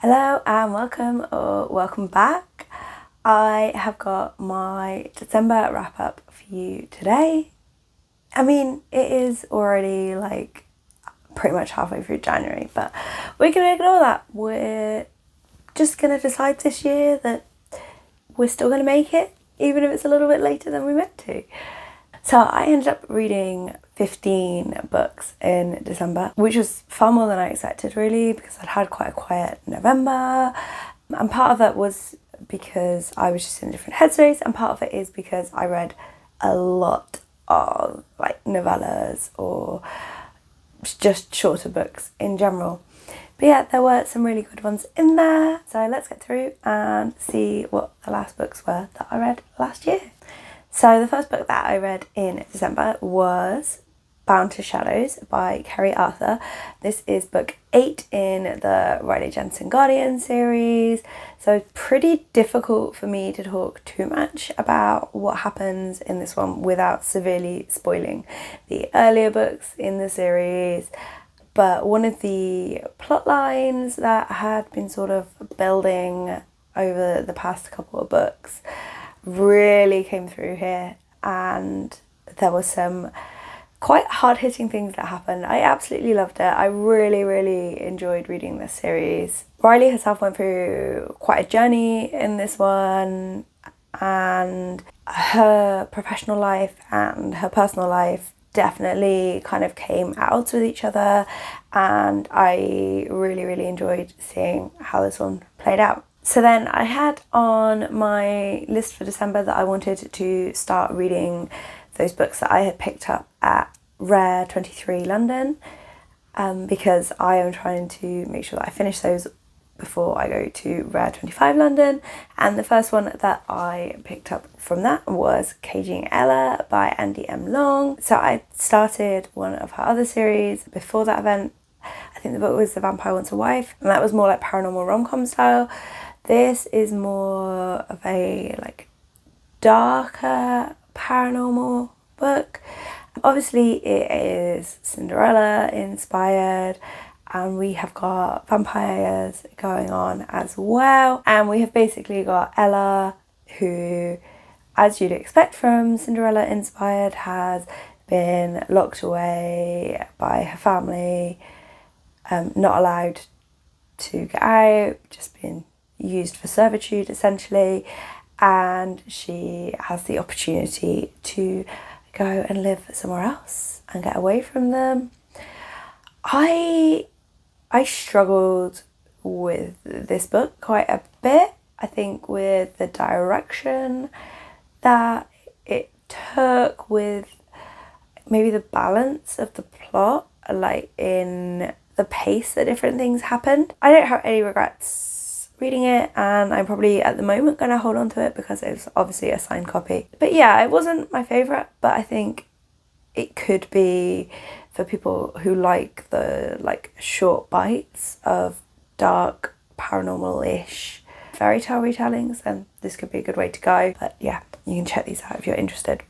Hello and welcome or welcome back. I have got my December wrap up for you today. I mean, it is already like pretty much halfway through January, but we're going to ignore that. We're just going to decide this year that we're still going to make it, even if it's a little bit later than we meant to. So I ended up reading 15 books in December, which was far more than I expected really, because I'd had quite a quiet November. And part of it was because I was just in a different headspace, and part of it is because I read a lot of like novellas or just shorter books in general. But yeah, there were some really good ones in there. So let's get through and see what the last books were that I read last year. So the first book that I read in December was Bound to Shadows by Keri. This is book 8 in the Riley Jensen Guardian series. So it's pretty difficult for me to talk too much about what happens in this one without severely spoiling the earlier books in the series. But one of the plot lines that had been sort of building over the past couple of books really came through here, and there were some quite hard-hitting things that happened. I absolutely loved it. I really enjoyed reading this series. Riley herself went through quite a journey in this one, and her professional life and her personal life definitely kind of came at odds with each other, and I really enjoyed seeing how this one played out. So then I had on my list for December that I wanted to start reading those books that I had picked up at Rare 23 London, because I am trying to make sure that I finish those before I go to Rare 25 London. And the first one that I picked up from that was Caging Ella by Andie M. Long. So I started one of her other series before that event. I think the book was The Vampire Wants a Wife, and that was more like paranormal rom-com style. This is more of a like darker paranormal book. Obviously it is Cinderella inspired, and we have got vampires going on as well. And we have basically got Ella, who, as you'd expect from Cinderella inspired, has been locked away by her family, not allowed to get out, just been used for servitude essentially, and she has the opportunity to go and live somewhere else and get away from them. I struggled with this book quite a bit, I think, with the direction that it took, with maybe the balance of the plot, like in the pace that different things happened. I don't have any regrets reading it, and I'm probably at the moment going to hold on to it because it's obviously a signed copy. But yeah, it wasn't my favourite, but I think it could be for people who like the like short bites of dark paranormal-ish fairy tale retellings, and this could be a good way to go. But yeah, you can check these out if you're interested.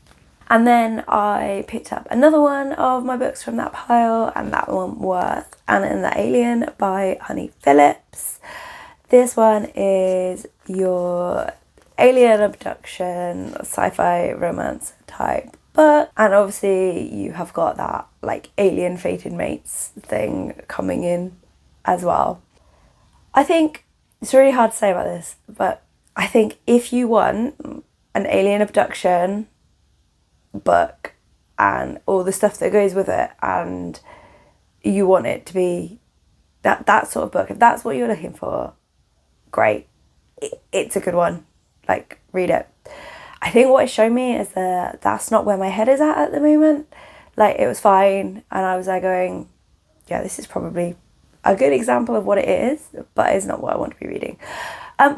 And then I picked up another one of my books from that pile, and that one was Anna and the Alien by Phillips. This one is your alien abduction, sci-fi romance type book. And obviously you have got that like alien fated mates thing coming in as well. I think it's really hard to say about this, but I think if you want an alien abduction book and all the stuff that goes with it, and you want it to be that sort of book, if that's what you're looking for, great. It's a good one. Like, read it. I think what it showed me is that that's not where my head is at the moment. Like, it was fine, and I was like going, yeah, this is probably a good example of what it is, but it's not what I want to be reading,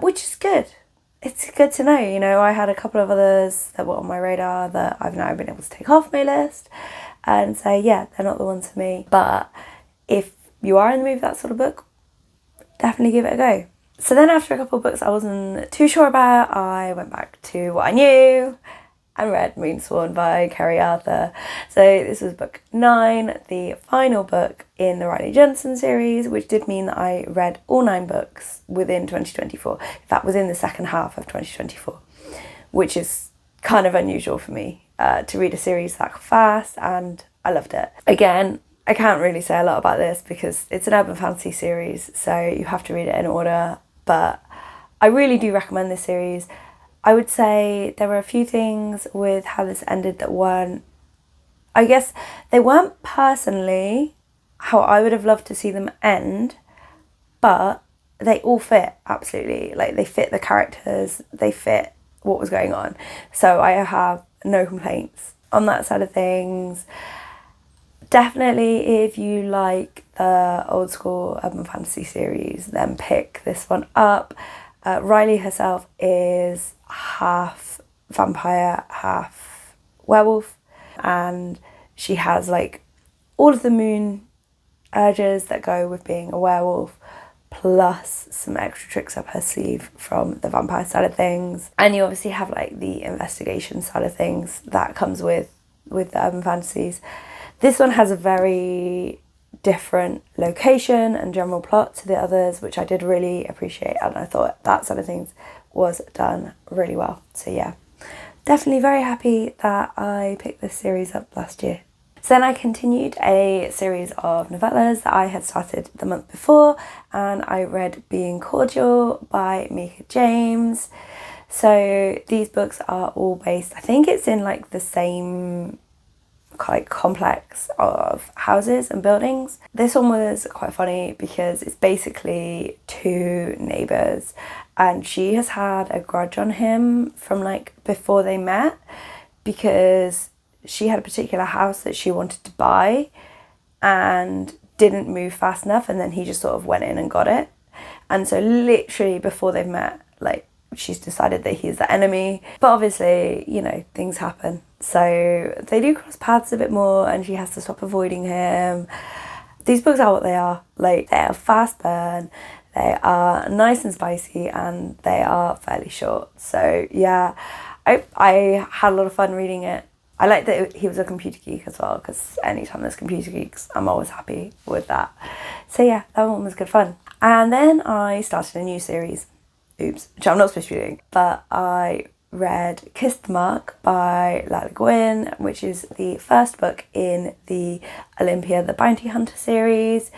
which is good. It's good to know, you know. I had a couple of others that were on my radar that I've now been able to take off my list and say, yeah, they're not the ones for me. But if you are in the mood for that sort of book, definitely give it a go. So then after a couple of books I wasn't too sure about, I went back to what I knew, and read Moonsworn by Keri. So this was book 9, the final book in the Riley Jensen series, which did mean that I read all 9 books within 2024. That was in the second half of 2024, which is kind of unusual for me to read a series that fast, and I loved it. Again, I can't really say a lot about this because it's an urban fantasy series, so you have to read it in order, but I really do recommend this series. I would say there were a few things with how this ended that weren't, I guess they weren't personally how I would have loved to see them end, but they all fit absolutely. Like, they fit the characters, they fit what was going on. So I have no complaints on that side of things. Definitely, if you like the old school urban fantasy series, then pick this one up. Riley herself is half vampire, half werewolf, and she has like all of the moon urges that go with being a werewolf, plus some extra tricks up her sleeve from the vampire side of things. And you obviously have like the investigation side of things that comes with the urban fantasies. This one has a very different location and general plot to the others, which I did really appreciate, and I thought that side of things was done really well. So yeah, definitely very happy that I picked this series up last year. So then I continued a series of novellas that I had started the month before, and I read Being Cordial by Meka James. So these books are all based, I think it's in like the same like complex of houses and buildings. This one was quite funny because it's basically 2 neighbours, and she has had a grudge on him from like before they met, because she had a particular house that she wanted to buy and didn't move fast enough, and then he just sort of went in and got it. And so literally before they've met, like, she's decided that he's the enemy. But obviously, you know, things happen. So they do cross paths a bit more, and she has to stop avoiding him. These books are what they are. Like, they are fast burn, they are nice and spicy, and they are fairly short. So yeah, I had a lot of fun reading it. I like that he was a computer geek as well, because anytime there's computer geeks, I'm always happy with that. So yeah, that one was good fun. And then I started a new series. Oops, which I'm not supposed to be doing. But I read Kiss the Mark by Lila Gwynn, which is the first book in the Olympia the Bounty Hunter series.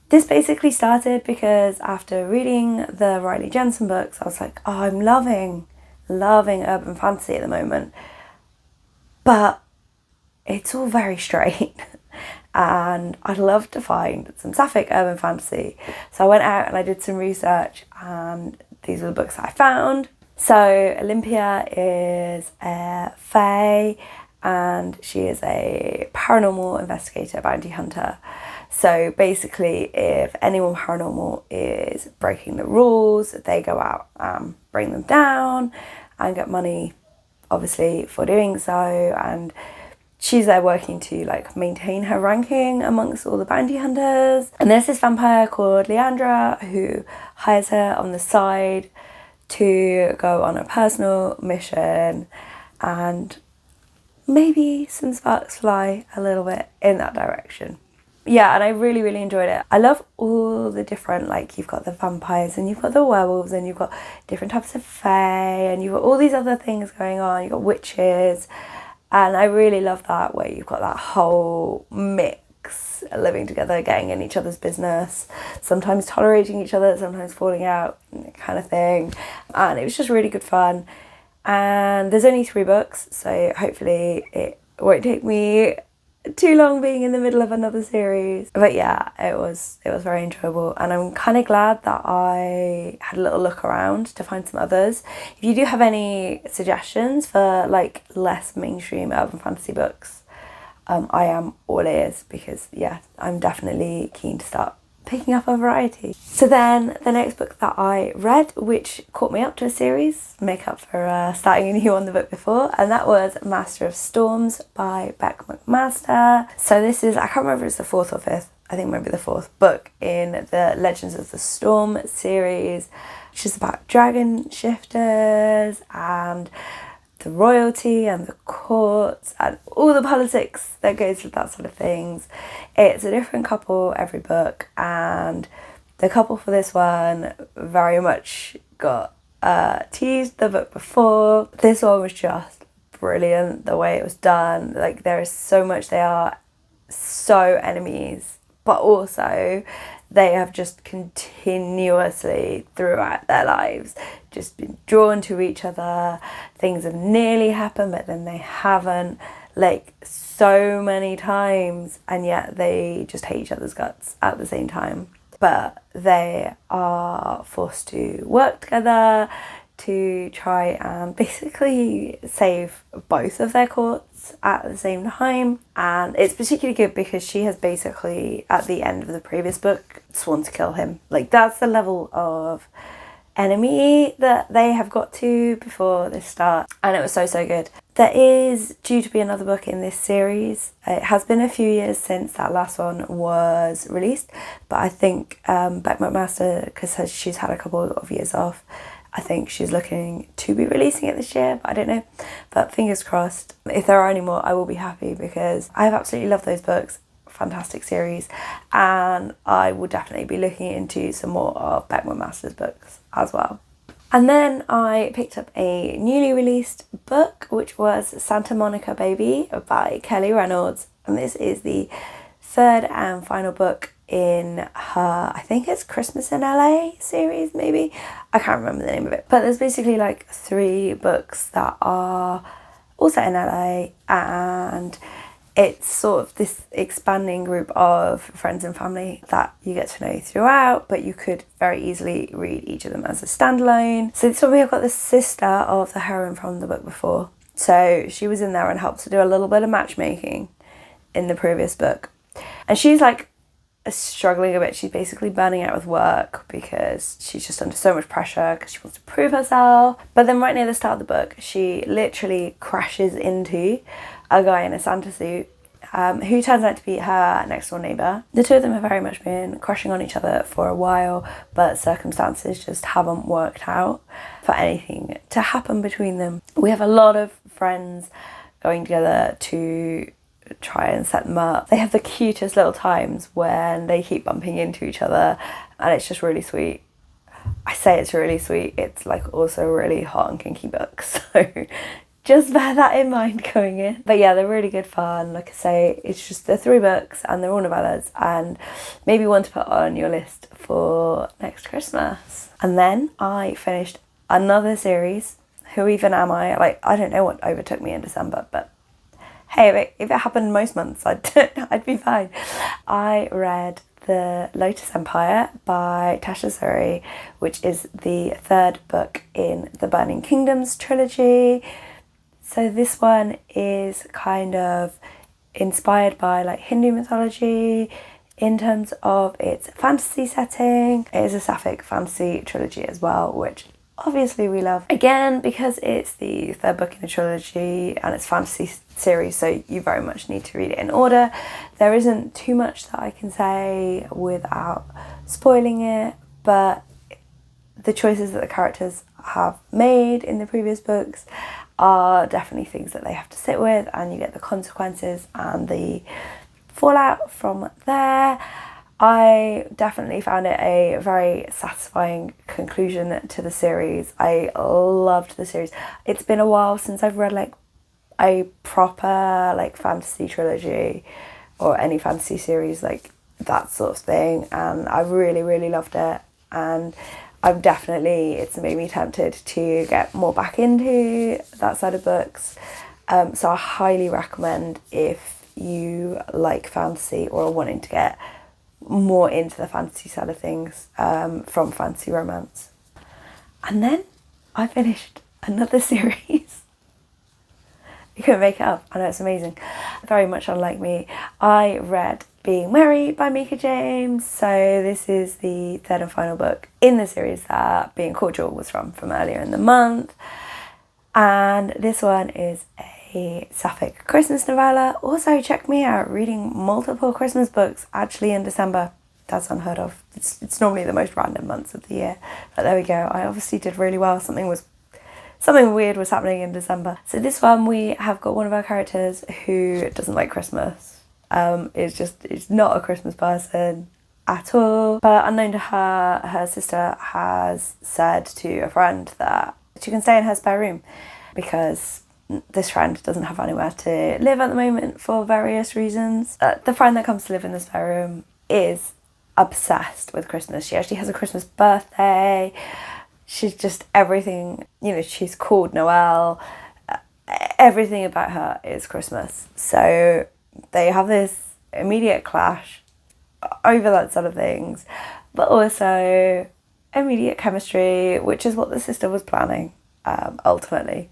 This basically started because after reading the Riley Jensen books, I was like, oh, I'm loving urban fantasy at the moment. But it's all very straight. And I'd love to find some sapphic urban fantasy. So I went out and I did some research, and these are the books that I found. So Olympia is a fae, and she is a paranormal investigator, bounty hunter. So basically, if anyone paranormal is breaking the rules, they go out and bring them down and get money, obviously, for doing so. And she's there working to like maintain her ranking amongst all the bounty hunters. And there's this vampire called Leandra who hires her on the side to go on a personal mission, and maybe some sparks fly a little bit in that direction. Yeah, and I really, really enjoyed it. I love all the different, like, you've got the vampires and you've got the werewolves and you've got different types of fae and you've got all these other things going on. You've got witches. And I really love that, where you've got that whole mix, living together, getting in each other's business, sometimes tolerating each other, sometimes falling out, kind of thing. And it was just really good fun. And there's only 3 books, so hopefully it won't take me too long being in the middle of another series. But yeah, it was very enjoyable, and I'm kind of glad that I had a little look around to find some others. If you do have any suggestions for like less mainstream urban fantasy books, I am all ears, because yeah, I'm definitely keen to start picking up a variety. So then the next book that I read, which caught me up to a series, make up for starting a new one the book before, and that was Master of Storms by McMaster. So this is, I can't remember if it's the 4th or 5th, I think maybe the 4th book in the Legends of the Storm series, which is about dragon shifters and the royalty and the courts and all the politics that goes with that sort of things. It's a different couple every book, and the couple for this one very much got teased the book before. This one was just brilliant, the way it was done. Like, there is so much, they are so enemies, but also they have just continuously throughout their lives just been drawn to each other. Things have nearly happened, but then they haven't, like, so many times, and yet they just hate each other's guts at the same time. But they are forced to work together to try and basically save both of their courts at the same time. And it's particularly good because she has basically, at the end of the previous book, sworn to kill him. Like, that's the level of enemy that they have got to before this starts, and it was so good. There is due to be another book in this series. It has been a few years since that last one was released, but I think McMaster, because she's had a couple of years off, I think she's looking to be releasing it this year, but I don't know. But fingers crossed. If there are any more, I will be happy, because I have absolutely loved those books. Fantastic series, and I will definitely be looking into some more of McMaster's books as well. And then I picked up a newly released book, which was Santa Monica Baby by Reynolds, and this is the third and final book in her, I think it's Christmas in LA series, maybe. I can't remember the name of it, but there's basically like 3 books that are all set in LA, and it's sort of this expanding group of friends and family that you get to know throughout, but you could very easily read each of them as a standalone. So this one we have got the sister of the heroine from the book before. So she was in there and helped to do a little bit of matchmaking in the previous book. And she's like struggling a bit. She's basically burning out with work because she's just under so much pressure because she wants to prove herself. But then right near the start of the book, she literally crashes into a guy in a Santa suit who turns out to be her next door neighbour. The two of them have very much been crushing on each other for a while, but circumstances just haven't worked out for anything to happen between them. We have a lot of friends going together to try and set them up. They have the cutest little times when they keep bumping into each other, and it's just really sweet. I say it's really sweet, it's like also a really hot and kinky book, so just bear that in mind going in. But yeah, they're really good fun. Like I say, it's just the 3 books and they're all novellas, and maybe one to put on your list for next Christmas. And then I finished another series. Who even am I? Like, I don't know what overtook me in December, but hey, if it happened most months, I'd be fine. I read The Lotus Empire by Tasha Suri, which is the 3rd book in the Burning Kingdoms trilogy. So this one is kind of inspired by like Hindu mythology in terms of its fantasy setting. It is a sapphic fantasy trilogy as well, which obviously we love. Again, because it's the 3rd book in the trilogy and it's fantasy series, so you very much need to read it in order. There isn't too much that I can say without spoiling it, but the choices that the characters have made in the previous books are definitely things that they have to sit with, and you get the consequences and the fallout from there. I definitely found it a very satisfying conclusion to the series. I loved the series. It's been a while since I've read like a proper like fantasy trilogy or any fantasy series, like that sort of thing, and I really loved it, and it's made me tempted to get more back into that side of books. So I highly recommend, if you like fantasy or are wanting to get more into the fantasy side of things from fantasy romance. And then I finished another series. You couldn't make it up. I know, it's amazing. Very much unlike me, I read Being Merry by Meka James. So this is the 3rd and final book in the series that Being Cordial was from earlier in the month. And this one is a sapphic Christmas novella. Also, check me out reading multiple Christmas books actually in December. That's unheard of. It's normally the most random months of the year. But there we go. I obviously did really well. Something something weird was happening in December. So this one, we have got one of our characters who doesn't like Christmas. Is not a Christmas person at all. But unknown to her, her sister has said to a friend that she can stay in her spare room because this friend doesn't have anywhere to live at the moment for various reasons. The friend that comes to live in the spare room is obsessed with Christmas. She actually has a Christmas birthday. She's just everything, she's called Noel. Everything about her is Christmas. So they have this immediate clash over that sort of things, but also immediate chemistry, which is what the sister was planning, ultimately.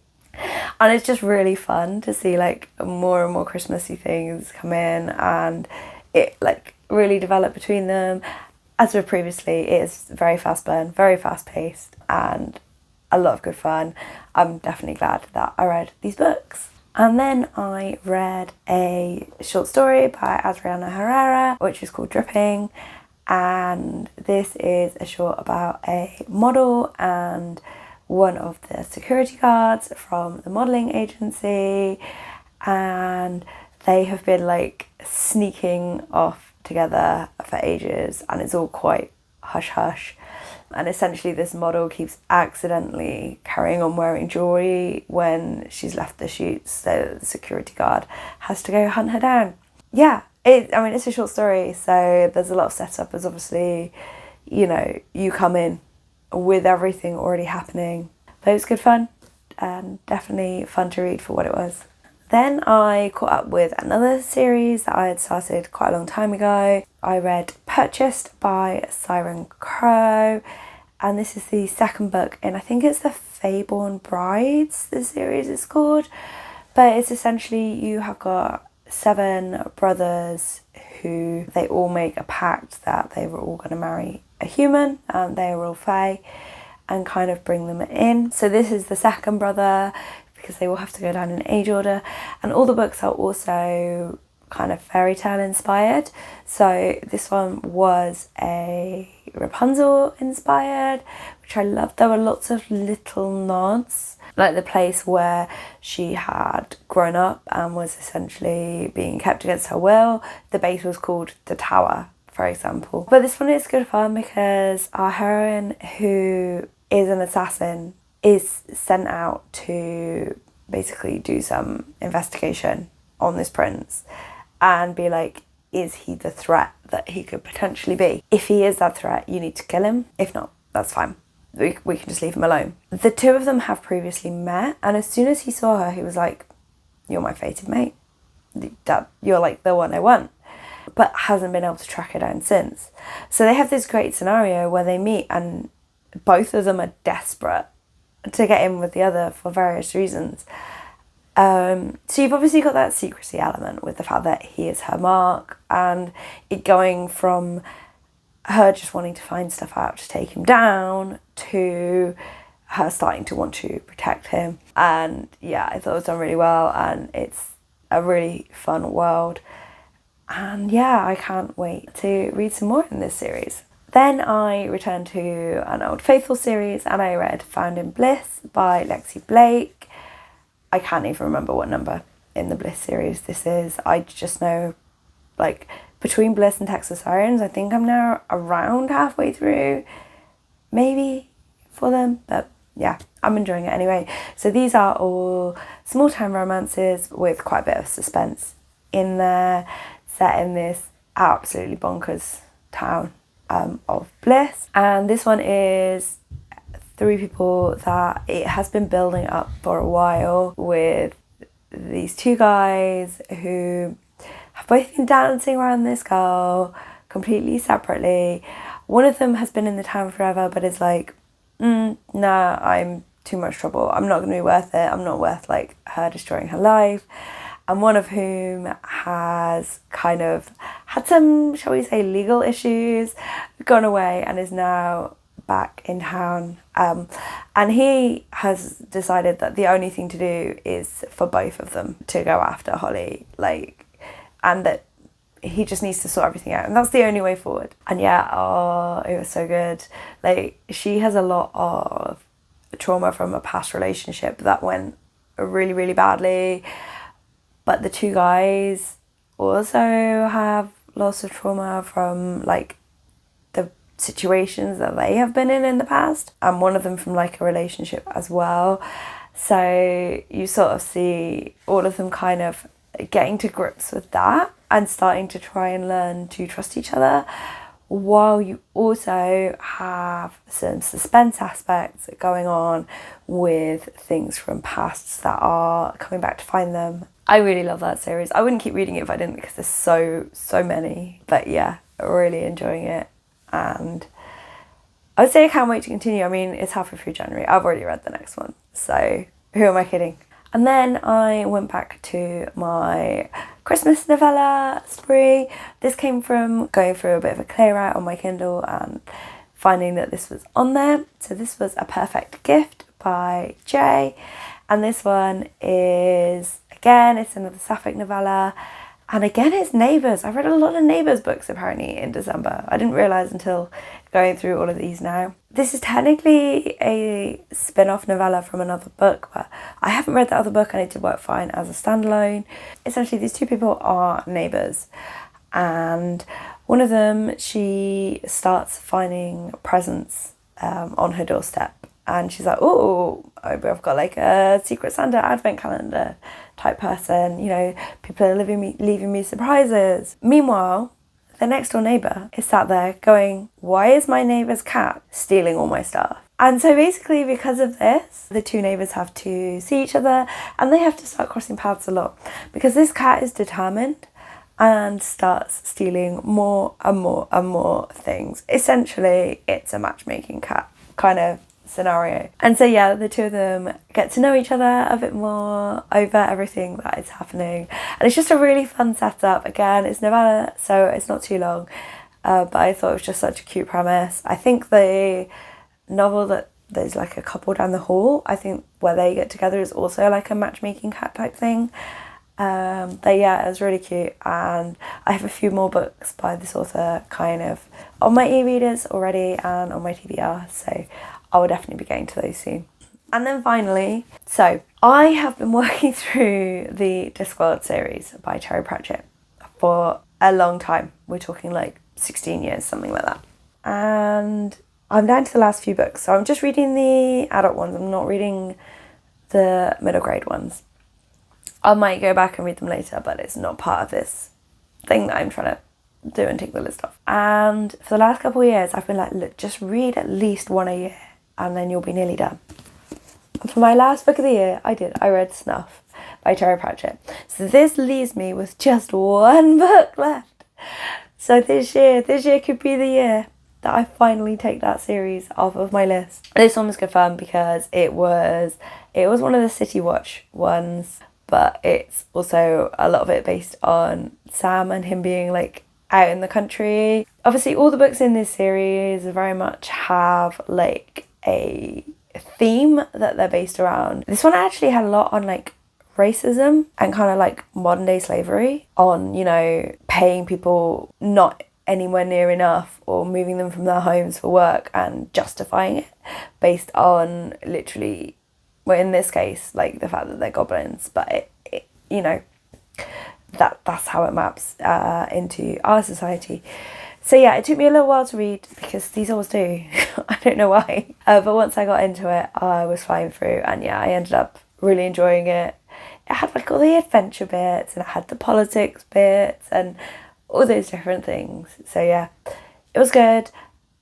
And it's just really fun to see like more and more Christmassy things come in and it like really develop between them. As with previously, it is very fast burn, very fast paced, and a lot of good fun. I'm definitely glad that I read these books. And then I read a short story by Adriana Herrera, which is called Dripping. And this is a short about a model and one of the security guards from the modelling agency. And they have been like sneaking off together for ages, and it's all quite hush hush. And essentially this model keeps accidentally carrying on wearing jewellery when she's left the shoots, so the security guard has to go hunt her down. Yeah, it's a short story, so there's a lot of setup, as obviously, you come in with everything already happening. But it was good fun, and definitely fun to read for what it was. Then I caught up with another series that I had started quite a long time ago. I read Purchased by Siren, and this is the second book in, I think it's the Fayborn Brides, the series is called. But it's essentially, you have got 7 brothers who they all make a pact that they were all going to marry a human, and they were all fae, and kind of bring them in. So this is the second brother, because they will have to go down in age order, and all the books are also kind of fairy tale inspired. So this one was a Rapunzel inspired, which I loved. There were lots of little nods, like the place where she had grown up and was essentially being kept against her will. The base was called the Tower, for example. But this one is good fun because our heroine, who is an assassin, is sent out to basically do some investigation on this prince and be like, is he the threat that he could potentially be? If he is that threat, you need to kill him. If not, that's fine. We can just leave him alone. The two of them have previously met, and as soon as he saw her, he was like, you're my fated mate. You're like the one I want. But hasn't been able to track her down since. So they have this great scenario where they meet and both of them are desperate to get in with the other for various reasons. So you've obviously got that secrecy element with the fact that he is her mark, and it going from her just wanting to find stuff out to take him down to her starting to want to protect him. And yeah, I thought it was done really well, and it's a really fun world. And yeah, I can't wait to read some more in this series. Then I returned to an old faithful series and I read Found in Bliss by Lexi Blake. I can't even remember what number in the Bliss series this is. I just know, like, between Bliss and Texas Sirens, I think I'm now around halfway through, maybe, for them. But yeah, I'm enjoying it anyway. So these are all small town romances with quite a bit of suspense in there, set in this absolutely bonkers town of Bliss. And this one is 3 people that it has been building up for a while, with these 2 guys who have both been dancing around this girl completely separately. One of them has been in the town forever but is like, nah, I'm too much trouble. I'm not going to be worth it. I'm not worth like her destroying her life. And one of whom has kind of had some, shall we say, legal issues, gone away and is now back in town. And he has decided that the only thing to do is for both of them to go after Holly, like, and that he just needs to sort everything out. And that's the only way forward. And yeah, oh, it was so good. Like, she has a lot of trauma from a past relationship that went really, really badly. But the two guys also have lots of trauma from like the situations that they have been in the past, and one of them from like a relationship as well. So you sort of see all of them kind of getting to grips with that and starting to try and learn to trust each other, while you also have some suspense aspects going on with things from pasts that are coming back to find them. I really love that series. I wouldn't keep reading it if I didn't, because there's so many. But yeah, really enjoying it, and I would say I can't wait to continue. I mean, it's halfway through January. I've already read the next one, so who am I kidding? And then I went back to my Christmas novella spree. This came from going through a bit of a clear out on my Kindle and finding that this was on there. So this was A Purrfect Gift by Jay. And this one is, again, it's another sapphic novella. And again, it's Neighbours. I've read a lot of Neighbours books apparently in December. I didn't realise until going through all of these now. This is technically a spin-off novella from another book, but I haven't read that other book and it did work fine as a standalone. Essentially, these two people are neighbours, and one of them, she starts finding presents on her doorstep. And she's like, oh, I've got like a Secret Santa advent calendar type person. You know, people are leaving me surprises. Meanwhile, the next door neighbour is sat there going, why is my neighbour's cat stealing all my stuff? And so basically because of this, the two neighbours have to see each other and they have to start crossing paths a lot, because this cat is determined and starts stealing more and more and more things. Essentially, it's a matchmaking cat kind of scenario. And so yeah, the two of them get to know each other a bit more over everything that is happening, and it's just a really fun setup. Again, it's novella, so it's not too long, but I thought it was just such a cute premise. I think the novel that there's like a couple down the hall, I think where they get together, is also like a matchmaking cat type thing. But yeah, it was really cute, and I have a few more books by this author kind of on my e-readers already and on my TBR, so I will definitely be getting to those soon. And then finally, so I have been working through the Discworld series by Pratchett for a long time. We're talking like 16 years, something like that. And I'm down to the last few books, so I'm just reading the adult ones. I'm not reading the middle grade ones. I might go back and read them later, but it's not part of this thing that I'm trying to do and take the list off. And for the last couple of years, I've been like, look, just read at least one a year, and then you'll be nearly done. And for my last book of the year, I read Snuff by Pratchett. So this leaves me with just one book left. So this year could be the year that I finally take that series off of my list. This one was confirmed because it was one of the City Watch ones, but it's also a lot of it based on Sam and him being like out in the country. Obviously all the books in this series very much have like a theme that they're based around. This one actually had a lot on like racism and kind of like modern day slavery, on, you know, paying people not anywhere near enough or moving them from their homes for work and justifying it based on literally, well, in this case, like the fact that they're goblins, but it you know, that's how it maps into our society. So yeah, it took me a little while to read because these always do. I don't know why. But once I got into it, I was flying through, and yeah, I ended up really enjoying it. It had like all the adventure bits, and it had the politics bits, and all those different things. So yeah, it was good.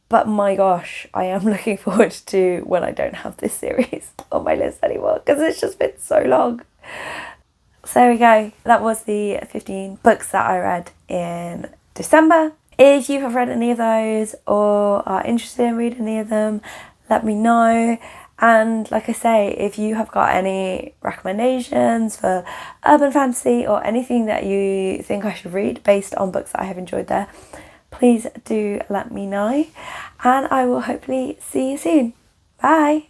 But my gosh, I am looking forward to when I don't have this series on my list anymore, because it's just been so long. So there we go. That was the 15 books that I read in December. If you have read any of those or are interested in reading any of them, let me know. And like I say, if you have got any recommendations for urban fantasy or anything that you think I should read based on books that I have enjoyed there, please do let me know. And I will hopefully see you soon. Bye.